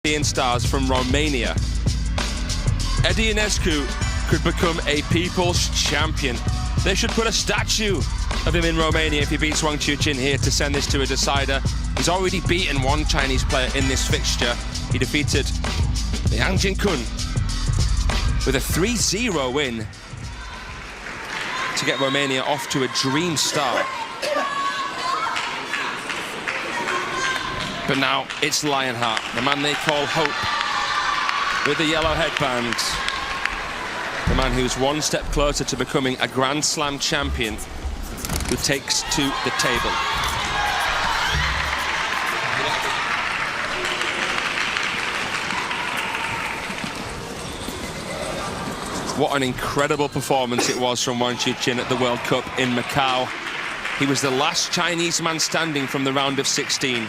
stars from Romania. Ionescu could become a people's champion. They should put a statue of him in Romania if he beats Wang Chuqin here to send this to a decider. He's already beaten one Chinese player in this fixture. He defeated Liang Jingkun with a 3-0 win to get Romania off to a dream start. But now it's Lionheart, the man they call Hope, with the yellow headband. The man who's one step closer to becoming a Grand Slam champion, who takes to the table. What an incredible performance it was from Wang Chuqin at the World Cup in Macau. He was the last Chinese man standing from the round of 16.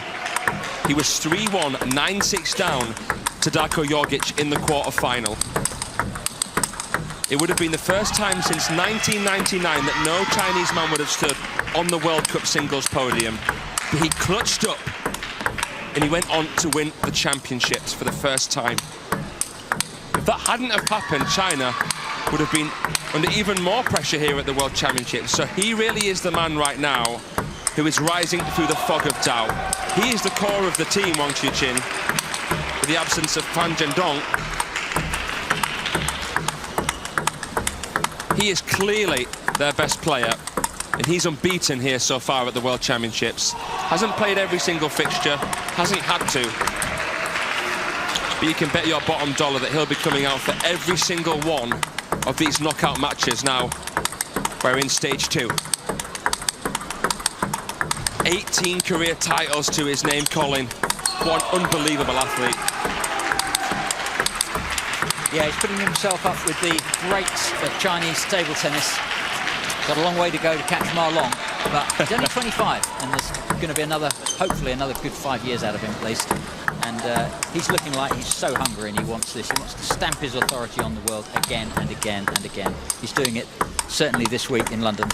He was 3-1, 9-6 down to Darko Jorgic in the quarter-final. It would have been the first time since 1999 that no Chinese man would have stood on the World Cup singles podium. But he clutched up and he went on to win the championships for the first time. If that hadn't have happened, China would have been under even more pressure here at the World Championships. So he really is the man right now who is rising through the fog of doubt. He is the core of the team, Wang Chuqin, with the absence of Fan Zhendong. He is clearly their best player, and he's unbeaten here so far at the World Championships. Hasn't played every single fixture, hasn't had to. But you can bet your bottom dollar that he'll be coming out for every single one of these knockout matches now. We're in stage 2. 18 career titles to his name, Colin. What an unbelievable athlete. Yeah, he's putting himself up with the greats of Chinese table tennis. Got a long way to go to catch Ma Long, but he's only 25, and there's going to be another, hopefully another good 5 years out of him at least. And he's looking like he's so hungry and he wants this. He wants to stamp his authority on the world again and again and again. He's doing it certainly this week in London.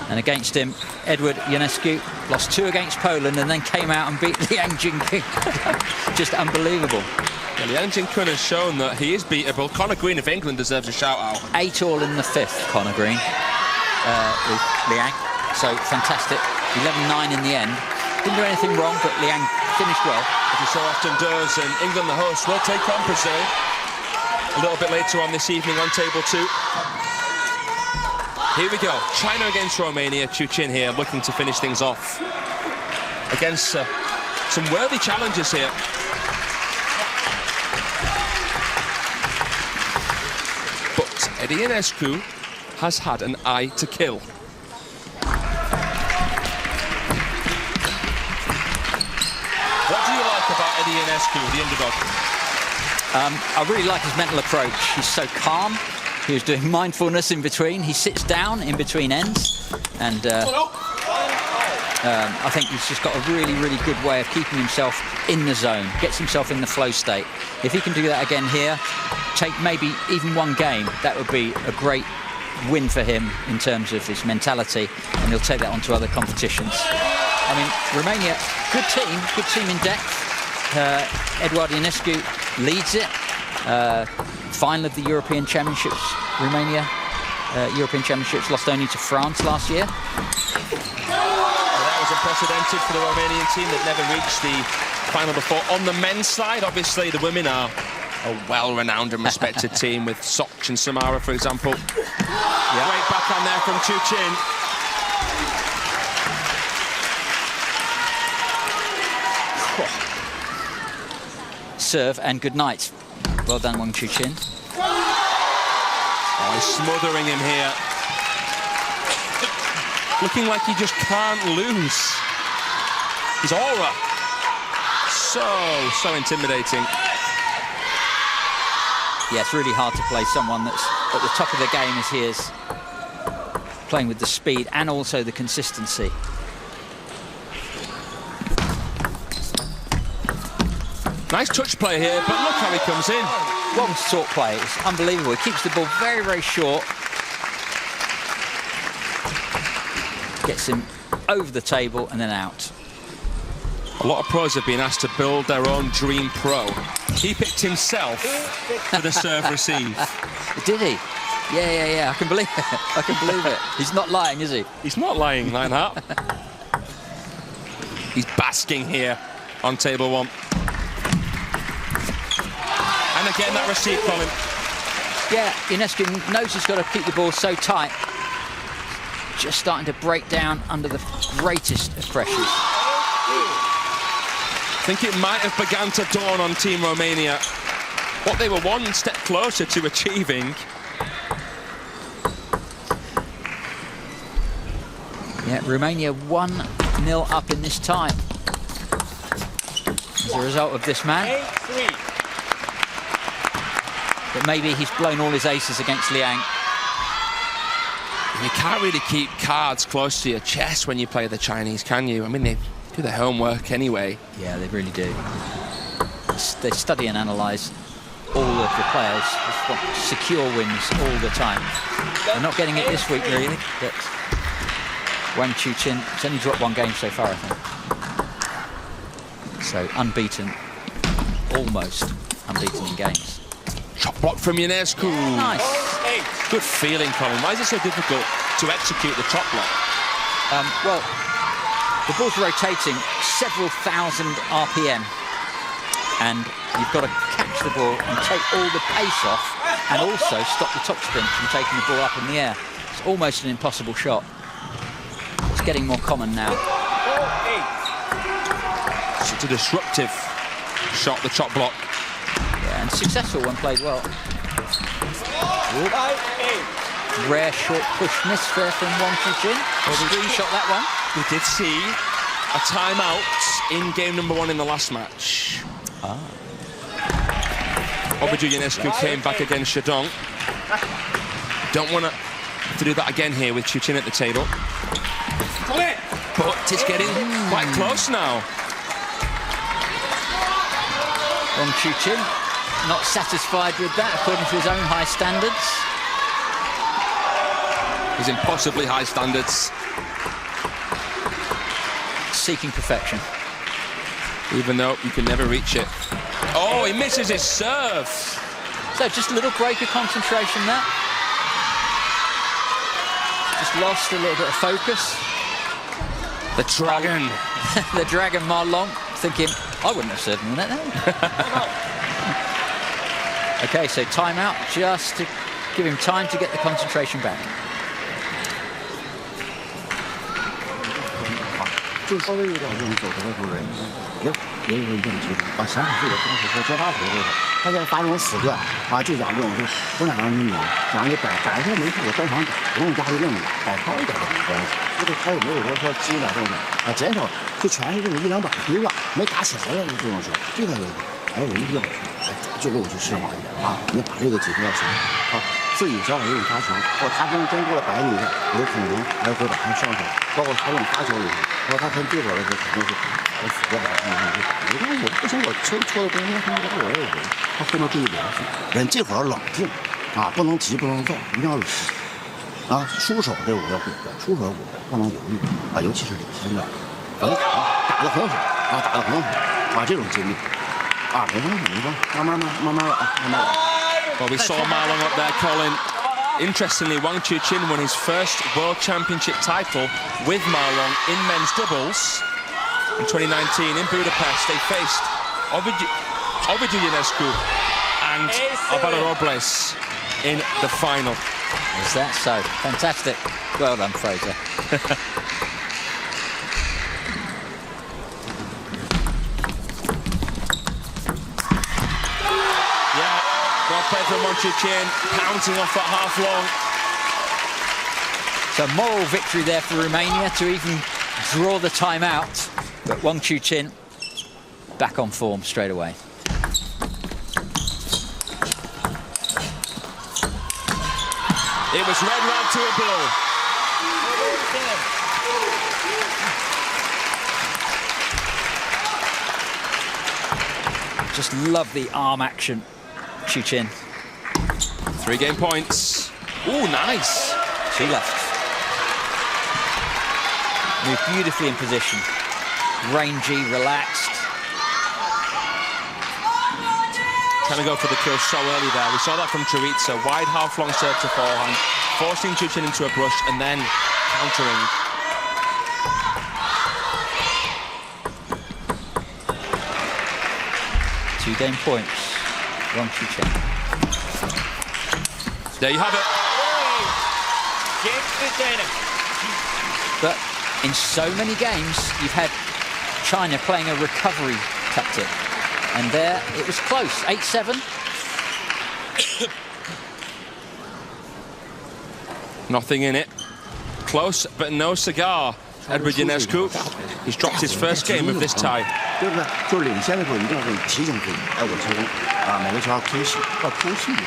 And against him, Eduard IONESCU lost 2 against Poland and then came out and beat Liang Jingkun. Just unbelievable. Yeah, Liang Jingkun has shown that he is beatable. Conor Green of England deserves a shout-out. 8-all in the 5th, Conor Green, with Liang. So fantastic. 11-9 in the end. Didn't do anything wrong, but Liang finished well. As he so often does, and England, the host, will take on Brazil a little bit later on this evening on table 2. Here we go. China against Romania. Chuqin here looking to finish things off against some worthy challenges here. But Ionescu has had an eye to kill. What do you like about Ionescu, the underdog? I really like his mental approach. He's so calm. He was doing mindfulness in between. He sits down in between ends, and I think he's just got a really, really good way of keeping himself in the zone, gets himself in the flow state. If he can do that again here, take maybe even one game, that would be a great win for him in terms of his mentality, and he'll take that on to other competitions. I mean, Romania, good team in depth. Eduard Ionescu leads it. Final of the European Championships, Romania. European Championships lost only to France last year. That was unprecedented for the Romanian team that never reached the final before. On the men's side, obviously, the women are a well-renowned and respected team with Soch and Samara, for example. Yeah. Great backhand there from Chuqin. Serve and good night. Well done, Wang Chuqin. Oh, he's smothering him here. Looking like he just can't lose. His aura. So intimidating. Yeah, it's really hard to play someone that's at the top of the game as he is. Playing with the speed and also the consistency. Nice touch play here, but look how he comes in. Well-sought play. It's unbelievable. He keeps the ball very, very short. Gets him over the table and then out. A lot of pros have been asked to build their own dream pro. He picked himself for the serve receive. Did he? Yeah. I can believe it. I can believe it. He's not lying, is he? He's not lying like that. He's basking here on table one. And again, that receive, Colin. Yeah, IONESCU knows he's got to keep the ball so tight. Just starting to break down under the greatest of pressures. I think it might have begun to dawn on Team Romania what they were one step closer to achieving. Yeah, Romania 1-0 up in this time. As a result of this man. But maybe he's blown all his aces against Liang. You can't really keep cards close to your chest when you play the Chinese, can you? I mean, they do their homework anyway. Yeah, they really do. They study and analyse all of the players. They want secure wins all the time. They're not getting it this week, really. But Wang Chuqin has only dropped one game so far, I think. So unbeaten, almost unbeaten in games. Shot block from IONESCU. Nice. Good feeling, Colin. Why is it so difficult to execute the top block? Well, the ball's rotating several thousand RPM, and you've got to catch the ball and take all the pace off, and also stop the top spin from taking the ball up in the air. It's almost an impossible shot. It's getting more common now. It's a disruptive shot, the top block. Yeah, and successful when played well. Rare short push miss there from Wang Chuqin. Screenshot that one. We did see a timeout in game number 1 in the last match. Obviously, IONESCU came back against Shandong. Don't want to do that again here with Chuqin at the table. But it's getting quite close now. Wang Chuqin not satisfied with that according to his own high standards. His impossibly high standards. Seeking perfection. Even though you can never reach it. Oh, he misses his serve. So just a little break of concentration there. Just lost a little bit of focus. The dragon. The dragon Ma Long thinking, I wouldn't have served him that now. Okay, so timeout just to give him time to get the concentration back. 就稍微有点这种走头的球人，也有一定技术，把想法自己的方式和绝大多数他现在发这种死段啊，就讲这种不想让你撵，想让你摆一下没事，我正常打，不用加一愣打，摆高一点都没关系。就是他有没有说积累这种啊，减少就全是这种一两把没了，没打起来了这种球，这个有还有一定就给我去释放一点啊，你把这个几个要行啊。 自己小小这种发球，或者他真过了100米，有可能来回把他上手，包括他这种发球里头，包括他跟对手的时候，肯定是死掉的。你看我不行，我戳的东西，他我也有，他后面注意表现，人这会儿冷静啊，不能急，不能躁，一定要冷静啊。出手这我要果断，出手果断，不能犹豫啊，尤其是领先的，打得很好啊，打得很好啊，这种经历啊，没关系，没关系，慢慢来啊，慢慢来。 Well, we saw Ma Long up there, Colin. Interestingly, Wang Chuqin won his first World Championship title with Ma Long in men's doubles in 2019 in Budapest. They faced Ovidiu IONESCU and Alvaro Robles in the final. Is that so? Fantastic. Well done, Fraser. Well played from Wang Chuqin, counting off at half long. So moral victory there for Romania to even draw the timeout. But Wang Chuqin back on form straight away. It was red round to a blue. Just love the arm action. Chuqin. 3 game points. Ooh, nice. 2 left. Moved beautifully in position. rangy, relaxed. Trying to go for the kill so early there. We saw that from Chorizo. Wide half-long serve to forehand, forcing Chuqin into a brush and then countering. Two-game points. Wang Chuqin. There you have it. But in so many games, you've had China playing a recovery tactic. And there, it was close, 8-7. Nothing in it. Close, but no cigar. Eduard IONESCU, he's dropped his first game of this tie. 对不对？就是领先的时候一定要给你提醒自己，哎，我成功啊，每个球要突袭，要突袭就行，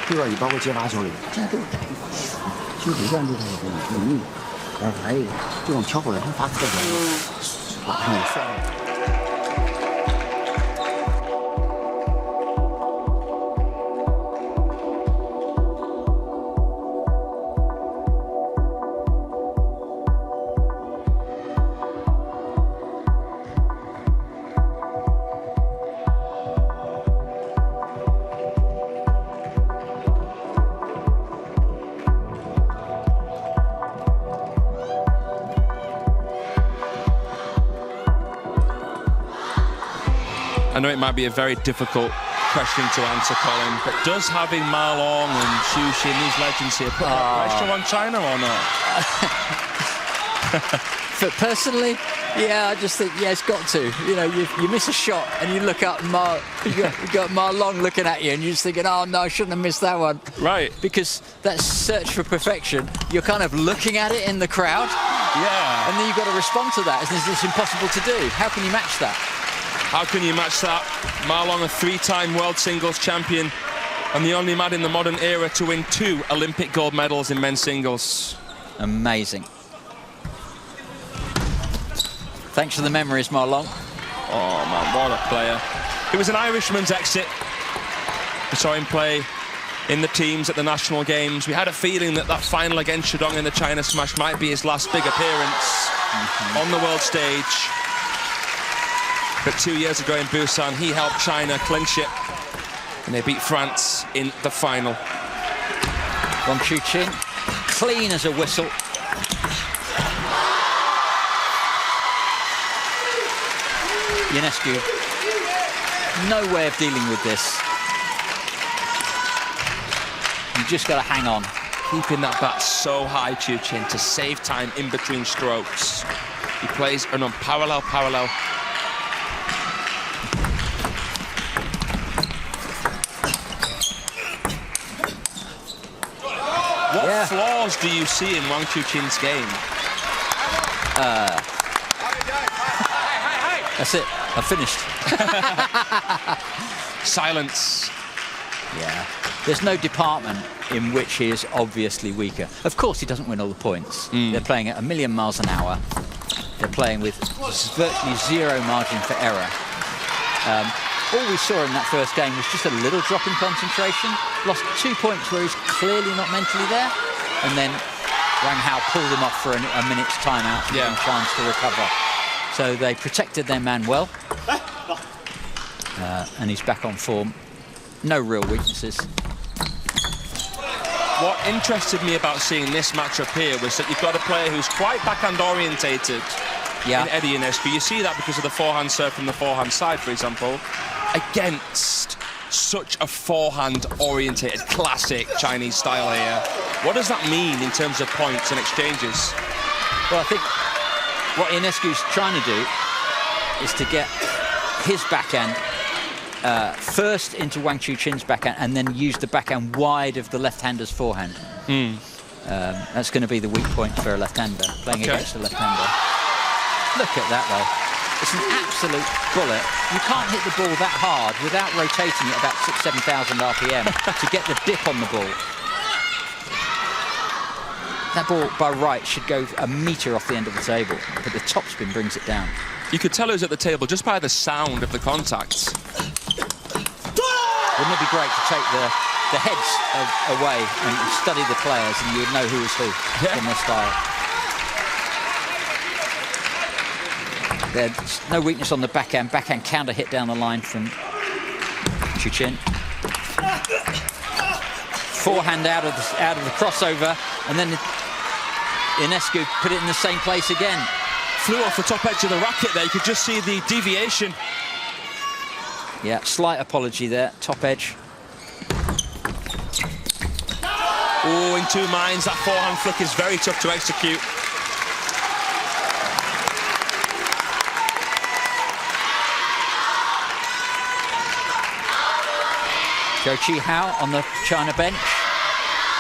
对吧？你包括接发球里，这都是打一发，基本上就是你，还有这种挑火的，他发特别多，马上就帅了。 I know it might be a very difficult question to answer, Colin, but does having Ma Long and Chuqin, these legends here, put that pressure on China or not? But personally, yeah, I just think, yeah, it's got to. You know, you miss a shot and you look up and you got Ma Long looking at you and you're just thinking, oh no, I shouldn't have missed that one. Right. Because that search for perfection, you're kind of looking at it in the crowd. Yeah. And then you've got to respond to that. It's impossible to do. How can you match that? How can you match that? Ma Long, a three-time world singles champion and the only man in the modern era to win 2 Olympic gold medals in men's singles. Amazing. Thanks for the memories, Ma Long. Oh man, what a player. It was an Irishman's exit. We saw him play in the teams at the national games. We had a feeling that that final against Shidong in the China Smash might be his last big appearance on the world stage. But 2 years ago in Busan, he helped China clinch it, and they beat France in the final. Wang Chuqin, clean as a whistle. IONESCU, no way of dealing with this. You just got to hang on. Keeping that bat so high, Chuqin, to save time in between strokes. He plays an unparalleled parallel. What flaws do you see in Wang Chuqin's game? That's it. I've finished. Silence. Yeah. There's no department in which he is obviously weaker. Of course, he doesn't win all the points. They're playing at 1,000,000 miles an hour. They're playing with virtually zero margin for error. All we saw in that first game was just a little drop in concentration. Lost 2 points where he's clearly not mentally there. And then Wang Hao pulled him off for a minute's timeout to give him a chance to recover. So they protected their man well. And he's back on form. No real weaknesses. What interested me about seeing this matchup here was that you've got a player who's quite backhand orientated in Eddie IONESCU. You see that because of the forehand serve from the forehand side, for example, against such a forehand orientated classic Chinese style here. What does that mean in terms of points and exchanges? Well, I think what IONESCU's trying to do is to get his backhand first into Wang Chuqin's backhand and then use the backhand wide of the left-hander's forehand. That's going to be the weak point for a left-hander, playing against a left-hander. Look at that, though. It's an absolute bullet. You can't hit the ball that hard without rotating it about 6,000–7,000 RPM to get the dip on the ball. That ball, by right, should go a metre off the end of the table, but the topspin brings it down. You could tell who's at the table just by the sound of the contacts. Wouldn't it be great to take the heads away and study the players, and you would know who is who in their style. There's no weakness on the backhand counter hit down the line from Chuqin. Forehand out of the crossover, and then IONESCU put it in the same place again. Flew off the top edge of the racket there. You could just see the deviation. Yeah, slight apology there, top edge. Oh, in two minds. That forehand flick is very tough to execute. Zhou Qihao on the China bench.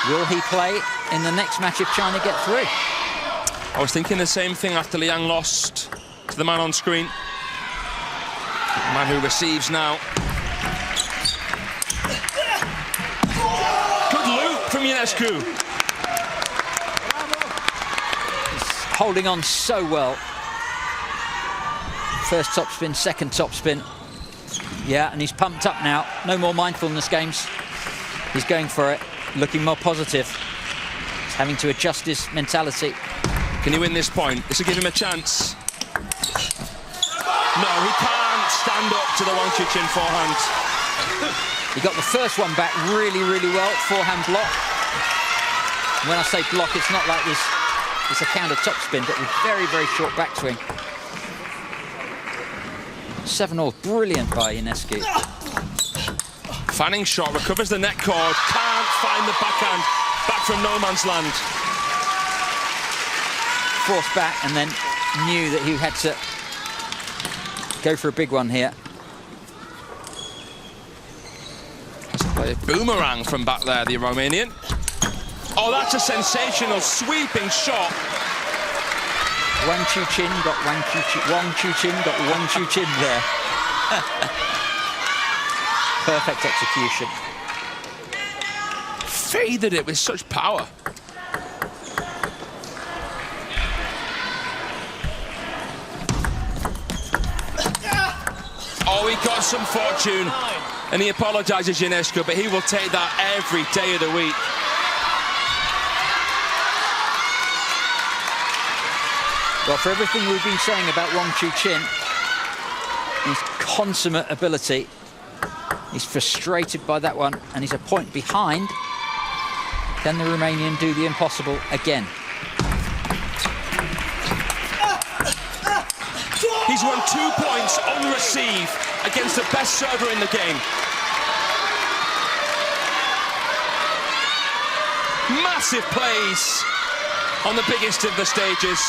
Will he play in the next match if China get through? I was thinking the same thing after Liang lost to the man on screen. The man who receives now. Good loop from IONESCU. He's holding on so well. First topspin, second topspin. Yeah, and he's pumped up now. No more mindfulness games. He's going for it, looking more positive. He's having to adjust his mentality. Can he win this point? This will give him a chance. No, he can't stand up to the Wang Chuqin forehand. He got the first one back really, really well. Forehand block. When I say block, it's not like this. It's a counter topspin, but with very, very short backswing. 7-all, brilliant by IONESCU. Fanning shot, recovers the net cord, can't find the backhand, back from no man's land. Forced back and then knew that he had to go for a big one here. A boomerang from back there, the Romanian. Oh, that's a sensational sweeping shot. Wang Chuqin got Wang Chuqin there. Perfect execution. Faded it with such power. Oh, he got some fortune, and he apologises, IONESCU, but he will take that every day of the week. Well, for everything we've been saying about Wang Chuqin, his consummate ability, he's frustrated by that one, and he's a point behind. Can the Romanian do the impossible again? He's won 2 points on receive against the best server in the game. Massive plays on the biggest of the stages.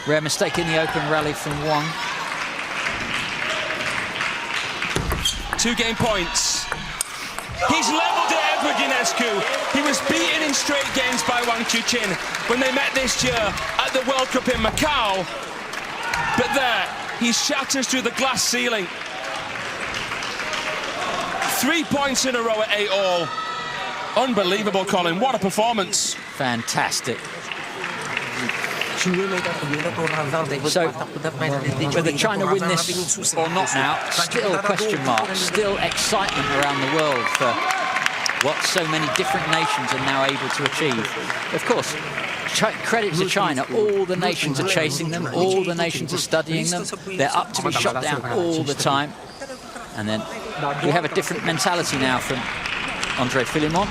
Rare mistake in the open rally from Wang. 2 game points. He's levelled at Eduard IONESCU. He was beaten in straight games by Wang Chuqin when they met this year at the World Cup in Macau. But there, he shatters through the glass ceiling. 3 points in a row at 8-all. Unbelievable, Colin. What a performance. Fantastic. So, whether China win this or not now, still question mark, still excitement around the world for what so many different nations are now able to achieve. Of course, credit to China, all the nations are chasing them, all the nations are studying them, they're up to be shot down all the time. And then we have a different mentality now from Andre Philemon.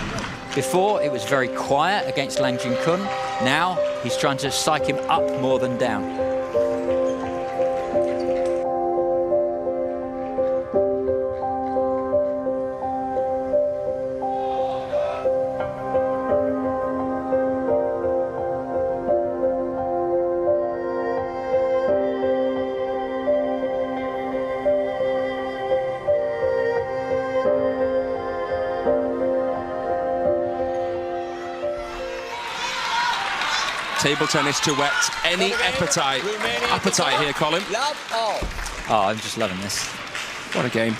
Before, it was very quiet against Lang Jin-kun. Now, he's trying to psych him up more than down. Table tennis to whet any appetite here, Colin. Oh, I'm just loving this. What a game.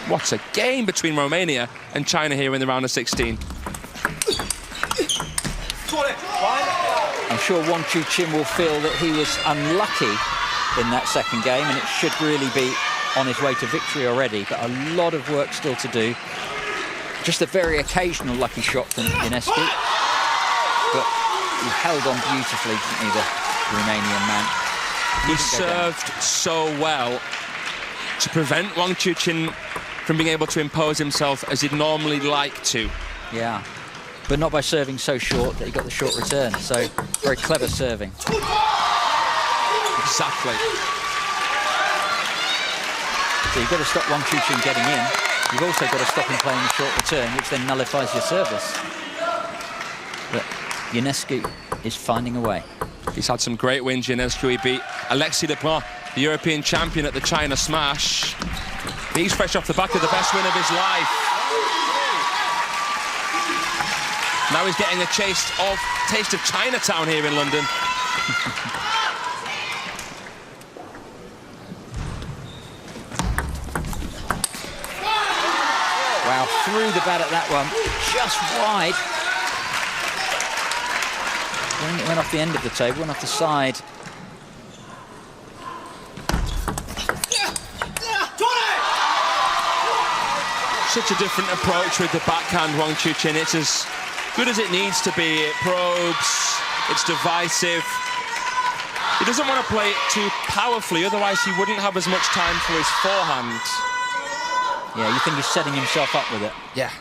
What a game between Romania and China here in the round of 16. I'm sure Wang Chuqin will feel that he was unlucky in that second game, and it should really be on his way to victory already, but a lot of work still to do. Just a very occasional lucky shot from IONESCU, but He held on beautifully, didn't he, the Romanian man. He served so well to prevent Wang Chuqin from being able to impose himself as he'd normally like to. Yeah, but not by serving so short that he got the short return. So very clever serving. Exactly. So you've got to stop Wang Chuqin getting in. You've also got to stop him playing the short return, which then nullifies your service. But IONESCU is finding a way. He's had some great wins, IONESCU. He beat Alexis Lebrun, the European champion at the China Smash. He's fresh off the back of the best win of his life. Now he's getting a taste of Chinatown here in London. Wow, through the bat at that one, just wide. It went off the end of the table, went off the side. Such a different approach with the backhand, Wang Chuqin. It's as good as it needs to be. It probes, it's divisive. He doesn't want to play it too powerfully, otherwise he wouldn't have as much time for his forehand. Yeah, you think he's setting himself up with it? Yeah.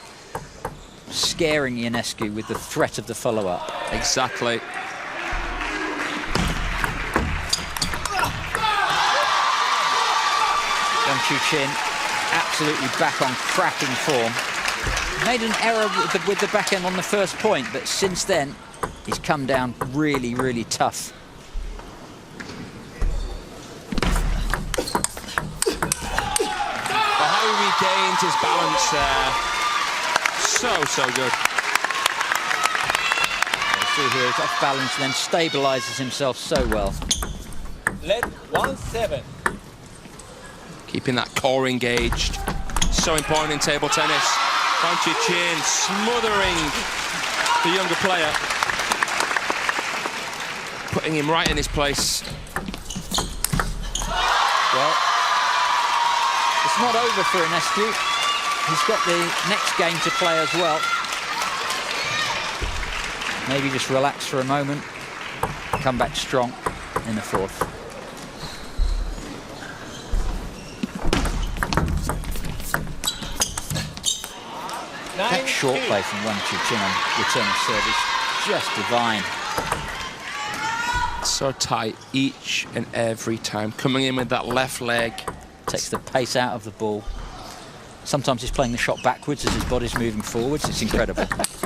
Scaring IONESCU with the threat of the follow-up. Exactly. Wang Chuqin absolutely back on cracking form. Made an error with the backhand on the first point, but since then he's come down really, really tough. How he regained his balance there. So good. See here, he's off balance, then stabilizes himself so well. Let 1-7. Keeping that core engaged. So important in table tennis. Wang Chuqin smothering the younger player. Putting him right in his place. Well, it's not over for IONESCU. He's got the next game to play as well. Maybe just relax for a moment, come back strong in the fourth. That short play from Wang Chuqin on return of service, just divine. So tight each and every time. Coming in with that left leg. Takes the pace out of the ball. Sometimes he's playing the shot backwards as his body's moving forwards. It's incredible. 3-9.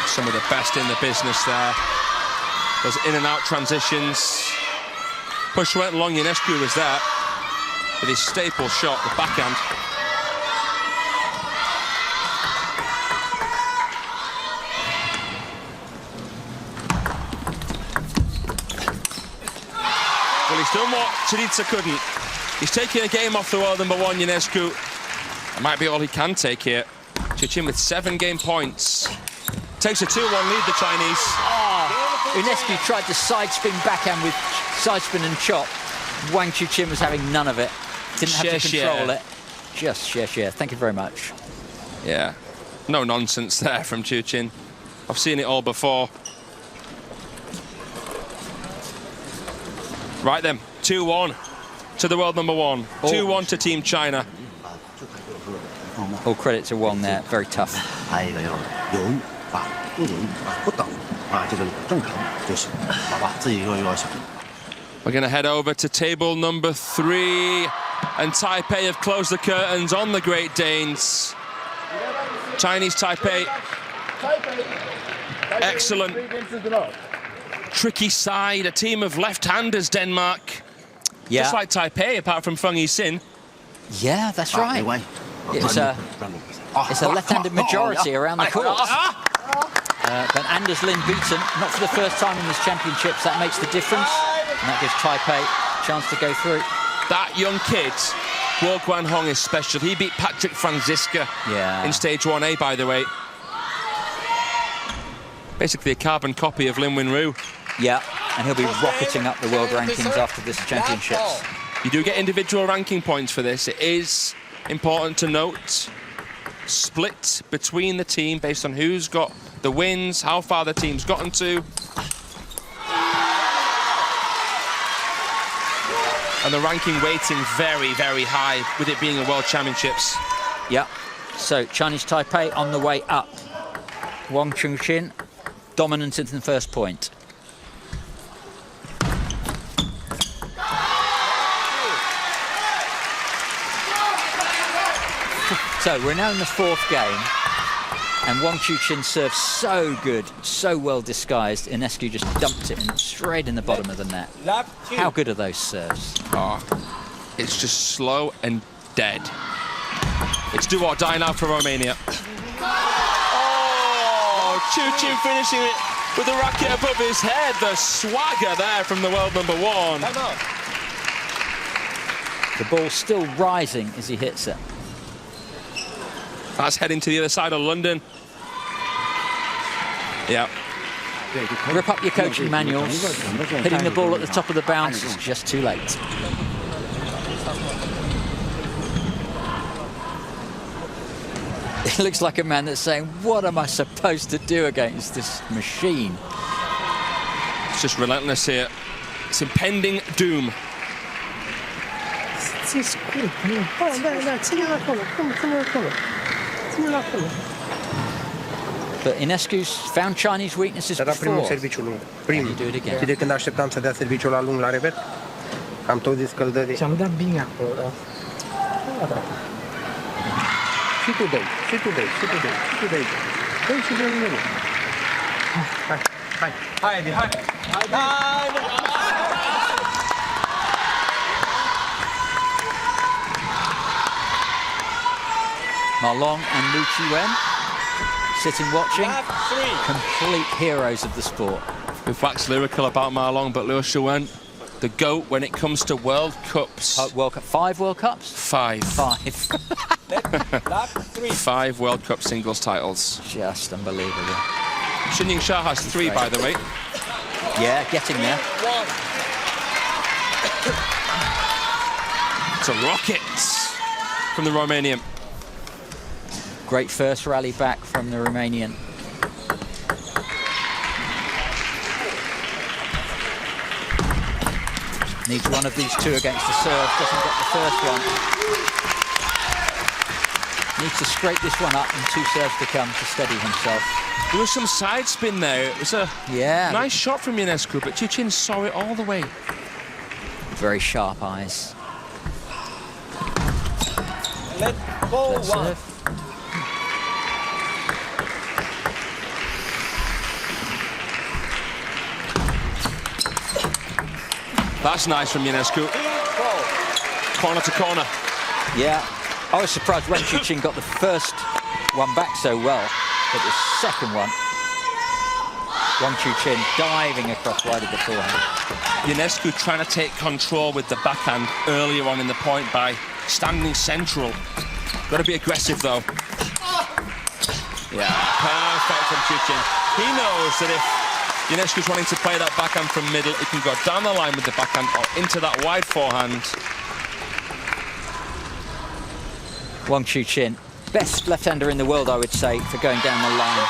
Some of the best in the business there. Those in and out transitions. Push went long, IONESCU was there. With his staple shot, the backhand. Well, he's done what Chiditsa couldn't. He's taking a game off the world number one, IONESCU. That might be all he can take here. Chuqin with 7 game points. Takes a 2-1 lead, the Chinese. IONESCU tried to side spin backhand with side spin and chop. Wang Chuqin was having none of it. Didn't have to control it. Just share. Thank you very much. Yeah, no nonsense there from Chuqin. I've seen it all before. Right then, 2-1 to the world number one. 2-1 to Team China. All credit to Wang there, very tough. We're going to head over to table number 3, and Taipei have closed the curtains on the Great Danes. Chinese Taipei, excellent. Tricky side, a team of left-handers, Denmark. Yeah. Just like Taipei, apart from Feng Yixin. Yeah, that's right. It's a left-handed majority around the court. But Anders Lind beaten, not for the first time in this championships. That makes the difference. And that gives Taipei a chance to go through. That young kid, Guo Guanhong, is special. He beat Patrick Franziska in stage 1A, by the way. Basically a carbon copy of Lin Wenru. Yeah, and he'll be rocketing up the world rankings after this championships. You do get individual ranking points for this. It is important to note. split between the team based on who's got the wins, how far the team's gotten to. And the ranking weighting very, very high with it being a World Championships. Yeah, so Chinese Taipei on the way up. Wang Chuqin dominant in the first point. So we're now in the fourth game, and Wang Chuqin serves so good, so well disguised. IONESCU just dumped it in straight in the bottom of the net. How good are those serves? Oh, it's just slow and dead. It's do or die now for Romania. Oh, Chuqin finishing it with the racket above his head. The swagger there from the world number one. The ball's still rising as he hits it. That's heading to the other side of London. Yeah. Rip up your coaching manuals. Hitting the ball at the top of the bounce is just too late. It looks like a man that's saying, what am I supposed to do against this machine? It's just relentless here. It's impending doom. But IONESCU's found Chinese weaknesses Era primul before. serviciu lung. Primul. You do it again. Și de când așteptam să dea serviciul la lung la revers, am tot zis că îl dă de... Și-am dat bine acolo, da. Și tu dai, și tu dai, și tu dai, și tu dai. Dai și dai numărul. Hai, hai. Hai, Edi, hai. Ma Long and Liu Chuqin sitting watching. Complete heroes of the sport. We've waxed lyrical about Ma Long, but Liu Chuqin, the GOAT when it comes to World Cups. World Cup, 5 World Cups? 5. 5. Lap 3. 5 World Cup singles titles. Just unbelievable. Shinying Shah has 3, by the way. Yeah, getting there. 1. It's a rocket from the Romanian. Great first rally back from the Romanian. Needs one of these two against the serve, doesn't get the first one. Needs to scrape this one up and 2 serves to come to steady himself. There was some side spin there. It was a nice shot from IONESCU, but Chuqin saw it all the way. Very sharp eyes. Let go 1. That's nice from IONESCU. Corner to corner. Yeah, I was surprised when Chuqin got the first one back so well, but the second one, Wang Chuqin diving across wide of the forehand. IONESCU trying to take control with the backhand earlier on in the point by standing central. Got to be aggressive though. Yeah, perfect from Chuqin. He knows that if IONESCU's wanting to play that backhand from middle, he can go down the line with the backhand or into that wide forehand. Wang Chuqin, best left-hander in the world, I would say, for going down the line.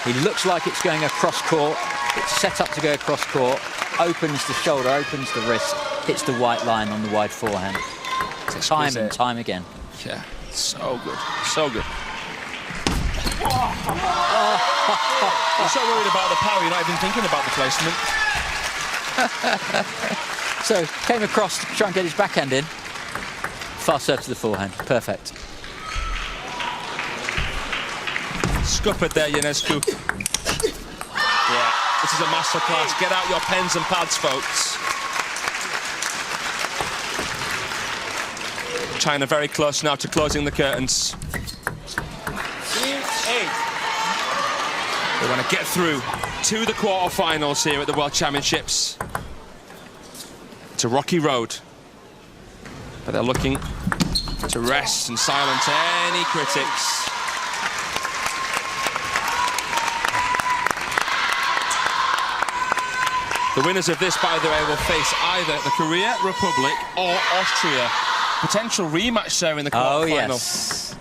He looks like it's going across court. It's set up to go across court. Opens the shoulder, opens the wrist, hits the white line on the wide forehand. Time and time again. Yeah, so good, so good. You're so worried about the power, you're not even thinking about the placement. So, came across to try and get his backhand in. Fast serve to the forehand, perfect. Scuppered there, IONESCU. Yeah, this is a masterclass. Get out your pens and pads, folks. China very close now to closing the curtains. 8. They want to get through to the quarterfinals here at the World Championships. It's a rocky road, but they're looking to rest and silence any critics. The winners of this, by the way, will face either the Korea Republic or Austria potential rematch there in the quarterfinal. yes.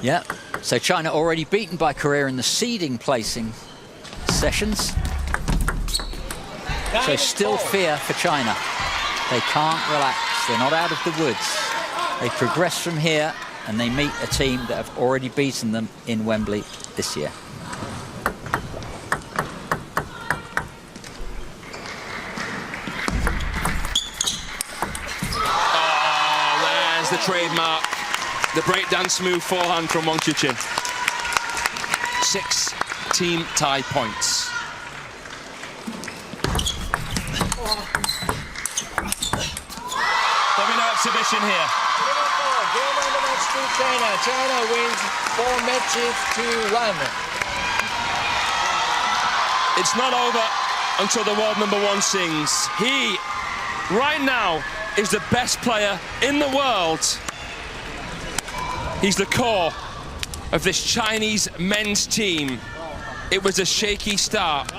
Yeah. So China already beaten by Korea in the seeding placing sessions. So still fear for China. They can't relax. They're not out of the woods. They progress from here and they meet a team that have already beaten them in Wembley this year. Oh, there's the trademark. The breakdance move forehand from Wang Chuqin. 6 team tie points. Domino exhibition here. Game on the match to China. China wins 4 matches to 1. It's not over until the world #1 sings. He, right now, is the best player in the world. He's the core of this Chinese men's team. It was a shaky start.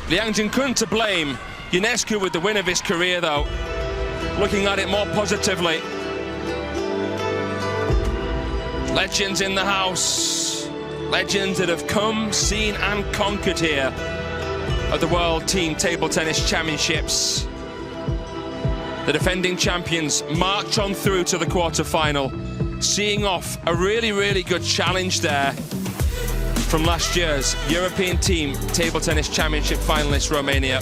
Liang Jinkun to blame. UNESCO with the win of his career, though. Looking at it more positively. Legends in the house. Legends that have come, seen and conquered here at the World Team Table Tennis Championships. The defending champions march on through to the quarterfinal, seeing off a really, really good challenge there from last year's European Team Table Tennis Championship finalist, Romania.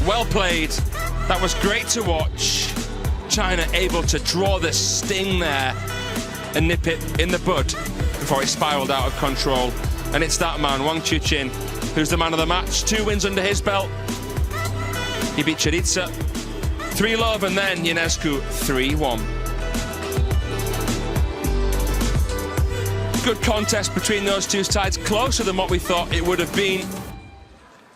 Well played. That was great to watch. China able to draw the sting there and nip it in the bud before it spiraled out of control. And it's that man, Wang Chuqin, who's the man of the match. 2 wins under his belt. He beat Chirica 3-love and then UNESCO 3-1. Good contest between those two sides, closer than what we thought it would have been.